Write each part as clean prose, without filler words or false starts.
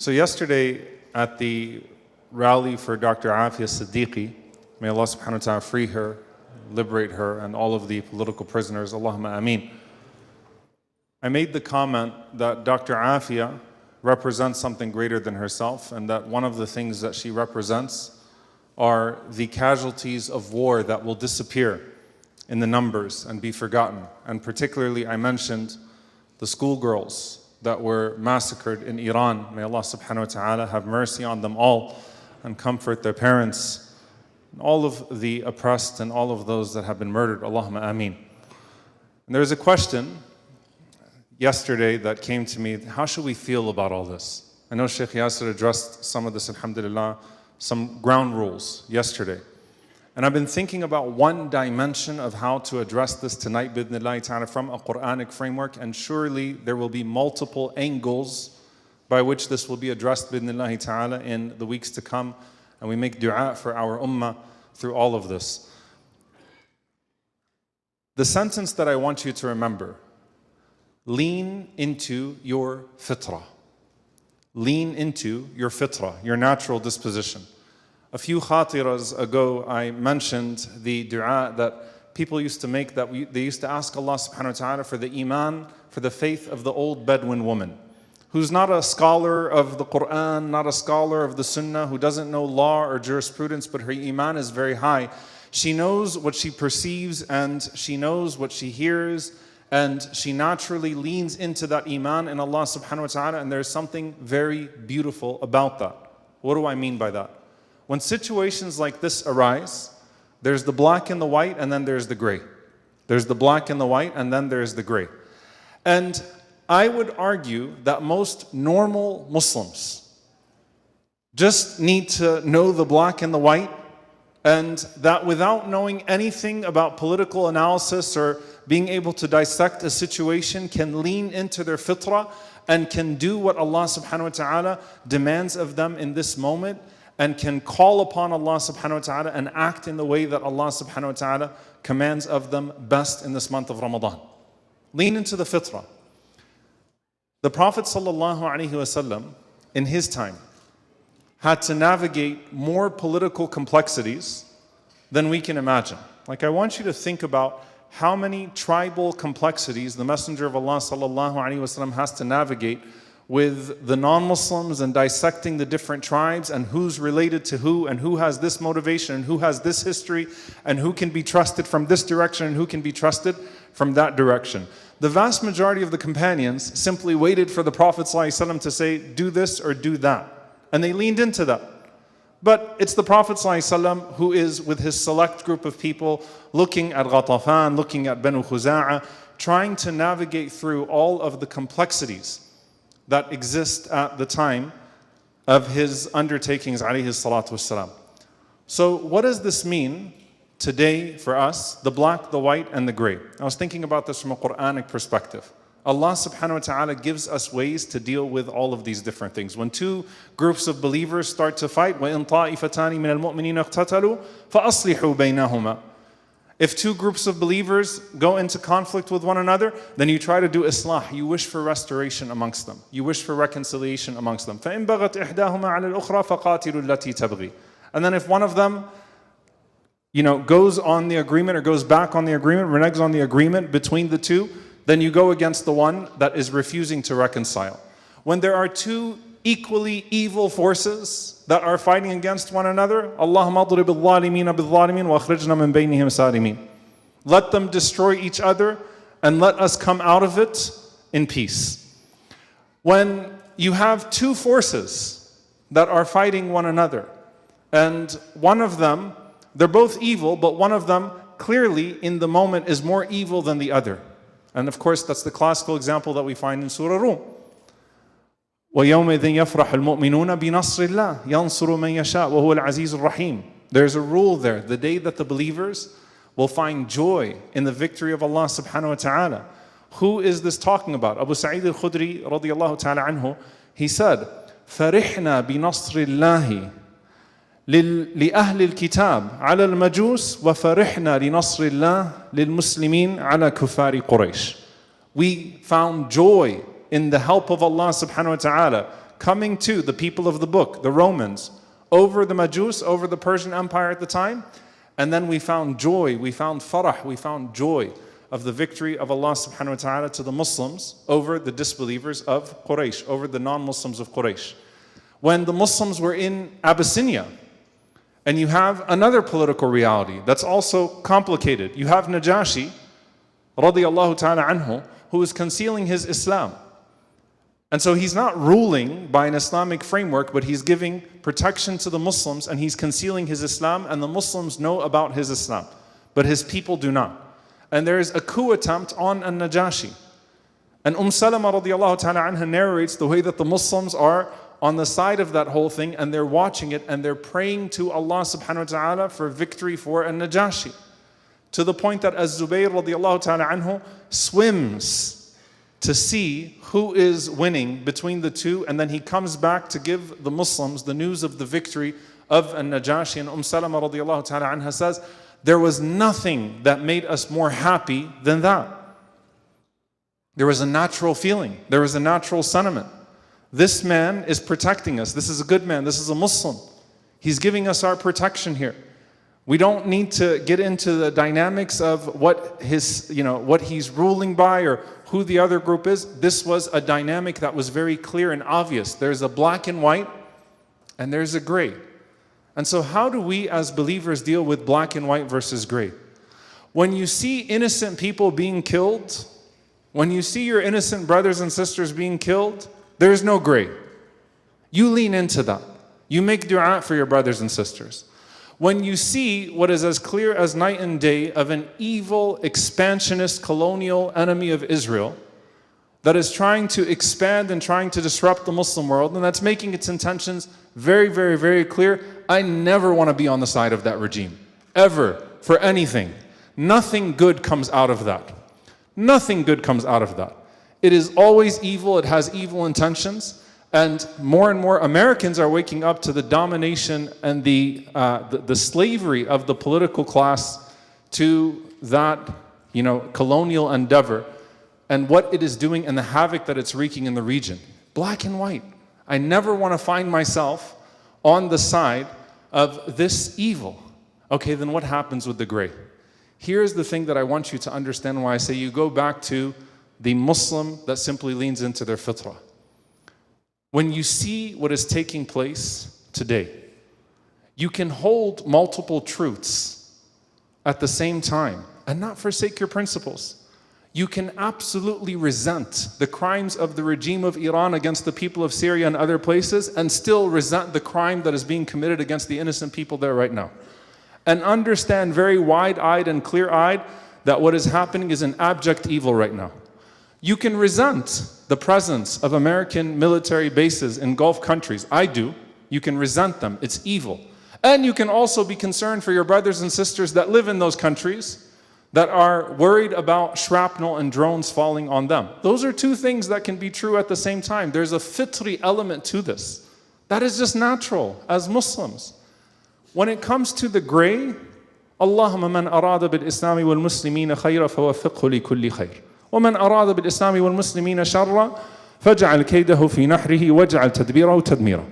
So yesterday at the rally for Dr. Afia Siddiqui, may Allah subhanahu wa ta'ala free her, liberate her, and all of the political prisoners, Allahumma ameen. I made the comment that Dr. Afia represents something greater than herself, and that one of the things that she represents are the casualties of war that will disappear in the numbers and be forgotten. And particularly I mentioned the schoolgirls that were massacred in Iran. May Allah subhanahu wa ta'ala have mercy on them all and comfort their parents, and all of the oppressed and all of those that have been murdered. Allahumma ameen. And there was a question yesterday that came to me: how should we feel about all this? I know Sheikh Yasser addressed some of this, alhamdulillah, some ground rules yesterday. And I've been thinking about one dimension of how to address this tonight, bidnillahi ta'ala, from a Quranic framework, and surely there will be multiple angles by which this will be addressed, bidnillahi ta'ala, in the weeks to come. And we make dua for our ummah through all of this. The sentence that I want you to remember: lean into your fitrah. Lean into your fitrah, your natural disposition. A few khatiras ago, I mentioned the dua that people used to make, that they used to ask Allah subhanahu wa ta'ala for the iman, for the faith of the old Bedouin woman, who's not a scholar of the Qur'an, not a scholar of the Sunnah, who doesn't know law or jurisprudence, but her iman is very high. She knows what she perceives and she knows what she hears, and she naturally leans into that iman in Allah subhanahu wa ta'ala, and there's something very beautiful about that. What do I mean by that? When situations like this arise, there's the black and the white, and then there's the gray. There's the black and the white, and then there's the gray. And I would argue that most normal Muslims just need to know the black and the white, and that without knowing anything about political analysis or being able to dissect a situation, can lean into their fitrah and can do what Allah subhanahu wa ta'ala demands of them in this moment, and can call upon Allah subhanahu wa ta'ala and act in the way that Allah subhanahu wa ta'ala commands of them best in this month of Ramadan. Lean into the fitrah. The Prophet sallallahu alaihi wasallam in his time had to navigate more political complexities than we can imagine. Like, I want you to think about how many tribal complexities the Messenger of Allah sallallahu alaihi wasallam has to navigate with the non-Muslims, and dissecting the different tribes and who's related to who, and who has this motivation and who has this history, and who can be trusted from this direction and who can be trusted from that direction. The vast majority of the companions simply waited for the Prophet ﷺ to say, do this or do that, and they leaned into that. But it's the Prophet ﷺ who is with his select group of people, looking at Ghatafan, looking at Banu Khuza'a, trying to navigate through all of the complexities that exist at the time of his undertakings, alayhi salatu wassalam. So what does this mean today for us, the black, the white, and the gray? I was thinking about this from a Quranic perspective. Allah subhanahu wa ta'ala gives us ways to deal with all of these different things. When two groups of believers start to fight, وَإِن طَائِفَتَانِ مِنَ الْمُؤْمِنِينَ اقْتَتَلُوا فَأَصْلِحُوا بَيْنَهُمَا. If two groups of believers go into conflict with one another, then you try to do islah. You wish for restoration amongst them. You wish for reconciliation amongst them. فَإِن بَغَتْ إِحْدَاهُمَا عَلَى الْأُخْرَى فَقَاتِلُوا الَّتِي تَبْغِي. And then if one of them, goes on the agreement or goes back on the agreement, reneges on the agreement between the two, then you go against the one that is refusing to reconcile. When there are two equally evil forces that are fighting against one another, Allahumma adrib al-zalimina bil-zalimin wa akhrijna min baynihim salimin. Let them destroy each other and let us come out of it in peace. When you have two forces that are fighting one another, and one of them, they're both evil, but one of them clearly in the moment is more evil than the other. And of course that's the classical example that we find in Surah Rum. وَيَوْمَئِذٍ يَفْرَحُ الْمُؤْمِنُونَ بِنَصْرِ اللَّهِ يَنْصُرُ مَنْ يَشَاءُ وَهُوَ الْعَزِيزُ الرَّحِيمُ. There's a rule there. The day that the believers will find joy in the victory of Allah subhanahu wa ta'ala. Who is this talking about? Abu Sa'id al-Khudri radiyallahu ta'ala anhu, he said, فَرِحْنَا بِنَصْرِ اللَّهِ لِأَهْلِ الْكِتَابِ عَلَى الْمَجُوسِ وَفَرِحْنَا لِنَصْرِ اللَّهِ لِلْمُسْلِمِينَ عَلَى كُفَارِ قُرَيْشِ. We found joy in the help of Allah subhanahu wa ta'ala coming to the people of the book, the Romans, over the Majus, over the Persian Empire at the time. And then we found joy, we found farah, we found joy of the victory of Allah subhanahu wa ta'ala to the Muslims over the disbelievers of Quraysh, over the non-Muslims of Quraysh. When the Muslims were in Abyssinia, and you have another political reality that's also complicated. You have Najashi, radiyallahu ta'ala anhu, who is concealing his Islam. And so he's not ruling by an Islamic framework, but he's giving protection to the Muslims and he's concealing his Islam, and the Muslims know about his Islam, but his people do not. And there is a coup attempt on Najashi. And Salama radiallahu ta'ala anha narrates the way that the Muslims are on the side of that whole thing and they're watching it and they're praying to Allah subhanahu wa ta'ala for victory for Najashi. To the point that Az-Zubayr radiallahu ta'ala anhu swims to see who is winning between the two, and then he comes back to give the Muslims the news of the victory of Najashi. And Salama radiallahu ta'ala anha says, there was nothing that made us more happy than that. There was a natural feeling, there was a natural sentiment. This man is protecting us. This is a good man. This is a Muslim. He's giving us our protection here. We don't need to get into the dynamics of what he's ruling by or who the other group is. This was a dynamic that was very clear and obvious. There's a black and white and there's a gray. And so how do we as believers deal with black and white versus gray? When you see innocent people being killed, when you see your innocent brothers and sisters being killed, there is no gray. You lean into that. You make dua for your brothers and sisters. When you see what is as clear as night and day of an evil, expansionist, colonial enemy of Israel that is trying to expand and trying to disrupt the Muslim world, and that's making its intentions very, very, very clear, I never want to be on the side of that regime. Ever. For anything. Nothing good comes out of that. Nothing good comes out of that. It is always evil, it has evil intentions, and more Americans are waking up to the domination and the slavery of the political class to that colonial endeavor and what it is doing and the havoc that it's wreaking in the region. Black and white. I never want to find myself on the side of this evil. Okay, then what happens with the gray? Here's the thing that I want you to understand why I say you go back to the Muslim that simply leans into their fitrah. When you see what is taking place today, you can hold multiple truths at the same time and not forsake your principles. You can absolutely resent the crimes of the regime of Iran against the people of Syria and other places and still resent the crime that is being committed against the innocent people there right now. And understand very wide-eyed and clear-eyed that what is happening is an abject evil right now. You can resent the presence of American military bases in Gulf countries. I do. You can resent them. It's evil. And you can also be concerned for your brothers and sisters that live in those countries that are worried about shrapnel and drones falling on them. Those are two things that can be true at the same time. There's a fitri element to this. That is just natural as Muslims. When it comes to the gray, Allahumma man arada bil islami wal muslimina khayra fawaffiqhu li kulli khayr. ومن أراد بالإسلام والمسلمين شرا فاجعل كيده في نحره واجعل تدبيره تدميرا.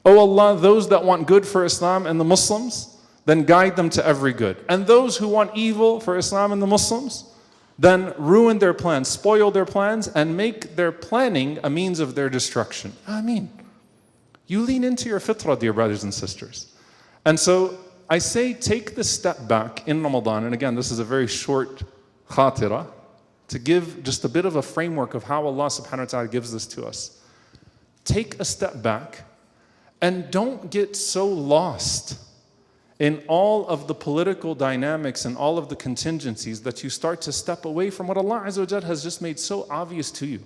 O Allah, those that want good for Islam and the Muslims, then guide them to every good. And those who want evil for Islam and the Muslims, then ruin their plans, spoil their plans, and make their planning a means of their destruction. Ameen. You lean into your fitrah, dear brothers and sisters. And so I say take the step back in Ramadan, and again, this is a very short khatira, to give just a bit of a framework of how Allah subhanahu wa ta'ala gives this to us. Take a step back and don't get so lost in all of the political dynamics and all of the contingencies that you start to step away from what Allah Azza wa Jal has just made so obvious to you.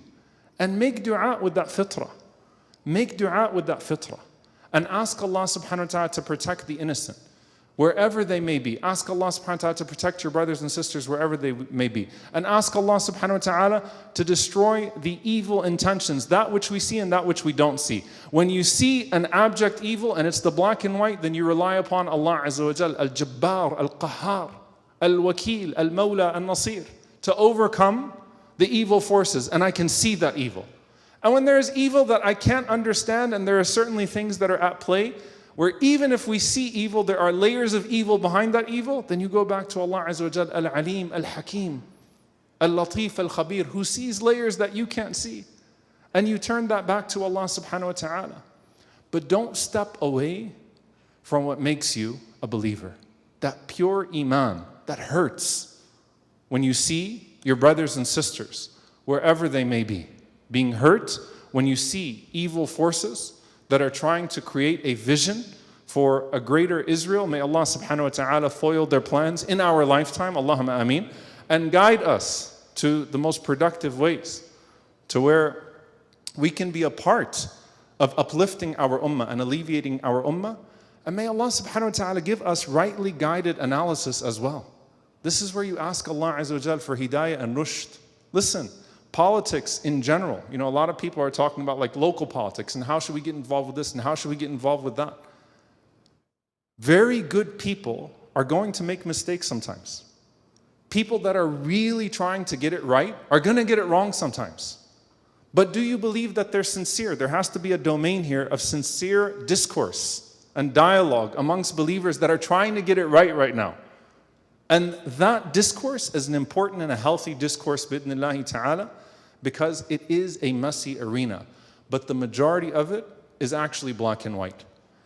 And make dua with that fitrah. Make dua with that fitrah. And ask Allah subhanahu wa ta'ala to protect the innocent, wherever they may be. Ask Allah subhanahu wa ta'ala to protect your brothers and sisters wherever they may be. And ask Allah subhanahu wa ta'ala to destroy the evil intentions, that which we see and that which we don't see. When you see an abject evil and it's the black and white, then you rely upon Allah Azza wa Jal, Al-Jabbar, Al-Qahhar, Al-Wakil, Al-Mawla, Al-Nasir, to overcome the evil forces. And I can see that evil. And when there is evil that I can't understand, and there are certainly things that are at play, where even if we see evil, there are layers of evil behind that evil, then you go back to Allah Azza wa Jal, Al-Alim, Al-Hakim, Al-Latif, Al-Khabir, who sees layers that you can't see. And you turn that back to Allah subhanahu wa ta'ala. But don't step away from what makes you a believer. That pure iman, that hurts when you see your brothers and sisters, wherever they may be, being hurt when you see evil forces that are trying to create a vision for a greater Israel. May Allah subhanahu wa ta'ala foil their plans in our lifetime, Allahumma ameen, and guide us to the most productive ways, to where we can be a part of uplifting our ummah and alleviating our ummah. And may Allah subhanahu wa ta'ala give us rightly guided analysis as well. This is where you ask Allah Azza wa Jal for hidayah and rushd. Listen, politics in general, a lot of people are talking about like local politics and how should we get involved with this and how should we get involved with that. Very good people are going to make mistakes sometimes. People that are really trying to get it right are going to get it wrong sometimes. But do you believe that they're sincere? There has to be a domain here of sincere discourse and dialogue amongst believers that are trying to get it right now. And that discourse is an important and a healthy discourse, bi'idhnillahi ta'ala, because it is a messy arena. But the majority of it is actually black and white.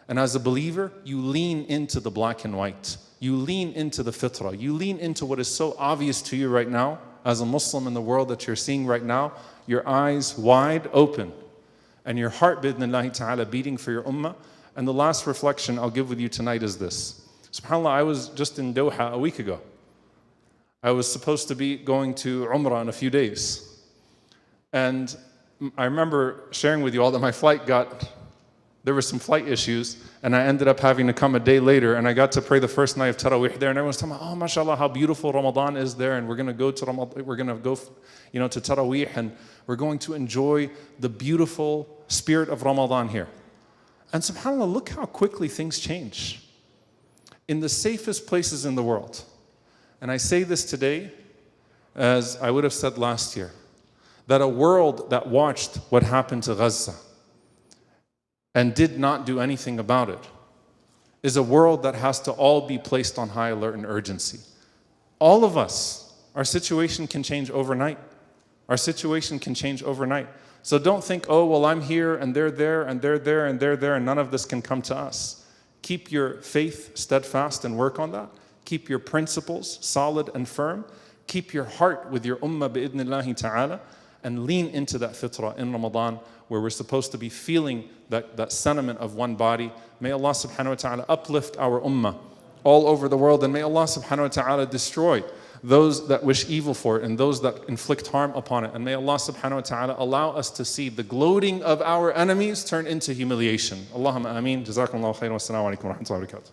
And as a believer, you lean into the black and white. You lean into the fitrah. You lean into what is so obvious to you right now, as a Muslim in the world that you're seeing right now, your eyes wide open, and your heart, bi'idhnillahi ta'ala, beating for your ummah. And the last reflection I'll give with you tonight is this. SubhanAllah, I was just in Doha a week ago. I was supposed to be going to Umrah in a few days. And I remember sharing with you all that my flight there were some flight issues, and I ended up having to come a day later, and I got to pray the first night of Taraweeh there, and everyone's talking about, oh, mashallah, how beautiful Ramadan is there, and we're going to go to Ramadan, we're going to go, to Taraweeh, and we're going to enjoy the beautiful spirit of Ramadan here. And subhanAllah, look how quickly things change. In the safest places in the world, and I say this today, as I would have said last year, that a world that watched what happened to Gaza and did not do anything about it is a world that has to all be placed on high alert and urgency. All of us, our situation can change overnight. Our situation can change overnight. So don't think, oh, well, I'm here and they're there and they're there and they're there and none of this can come to us. Keep your faith steadfast and work on that. Keep your principles solid and firm. Keep your heart with your ummah bi'idhnillahi ta'ala, and lean into that fitrah in Ramadan, where we're supposed to be feeling that sentiment of one body. May Allah subhanahu wa ta'ala uplift our ummah all over the world, and may Allah subhanahu wa ta'ala destroy those that wish evil for it and those that inflict harm upon it. And may Allah subhanahu wa ta'ala allow us to see the gloating of our enemies turn into humiliation. Allahumma ameen. Jazakumullahu khairan wa assalamu alaikum wa rahmatullahi wa barakatuh.